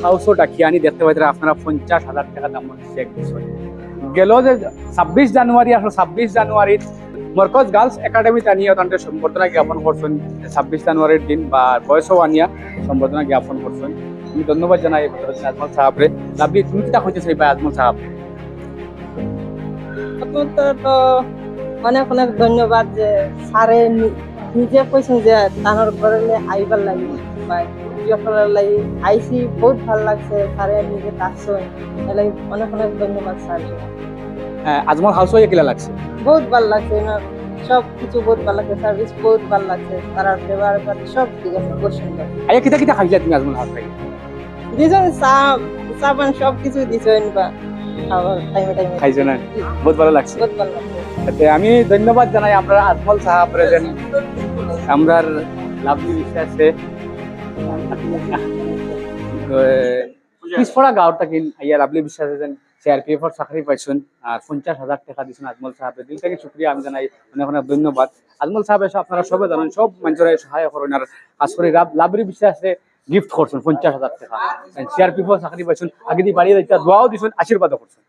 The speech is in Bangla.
হাউসও ডাকিয়ানি দেখতে পাইতে আপনারা 50,000 টাকা দামের চেক দিচ্ছেন। গেল যে 26 জানুয়ারি আসলে 26 জানুয়ারির মরকজ গার্লস একাডেমিতে আনিয়া তাদের সম্বর্ধনা জ্ঞাপন করছেন। 26 জানুয়ারির দিন বা বয়সও আনিয়া সম্বর্ধনা জ্ঞাপন করছেন। আমি ধন্যবাদ জানাই আজমল সাহাবরে। লাভলি তুমি কিটা হইতে চাইবা আজমল সাহাব? প্রথমত তো অনেক অনেক ধন্যবাদ যে স্যারে নিজে কইছেন যে তানোর ঘরে আইবার লাগি বা ইয়ে করার লাগি আইসি বহুত ভাল লাগছে স্যারে নিজে ডাকছেন এলাই অনেক অনেক ধন্যবাদ স্যার। আজমল হাউসও কিলা লাগছে? বহুত ভাল লাগছে এনার সব কিছু বহুত ভাল লাগছে, সার্ভিস বহুত ভাল লাগছে, তার ব্যবহার সব ঠিক আছে, বহুত সুন্দর। আইয়া কিটা কিটা খাইলা তুমি আজমল হাউস থেকে? দিছেন সাবান সব কিছু দিছেন বা খাবার টাইমে টাইমে খাইছো না? বহুত ভালো লাগছে। বহুত ভাল লাগছে। আমি ধন্যবাদ জানাই আমরা আজমল সাহাব প্রেজেন্ট আমরা লাভলি বিশ্বাসে পিছপড়া গাঁওর থাকি আইয়া লাভলি বিশ্বাসে যেন সিআরপিএফ এর চাকরি পাইছেন আর 50,000 টাকা দিয়েছেন আজমল সাহাবের। দিল থেকে শুক্রিয়া আমি জানাই, অনেক অনেক ধন্যবাদ। আজমল সাহেব আপনারা সবাই জানেন সব মানুষের সহায় করেন আর খাস করে লাভলি বিশ্বাসে গিফট করছেন 50,000 টাকা। সিআরপিএফ চাকরি পাইছেন, আগে দিয়ে বাড়িয়ে দোয়াও দিচ্ছেন, আশীর্বাদও করছেন।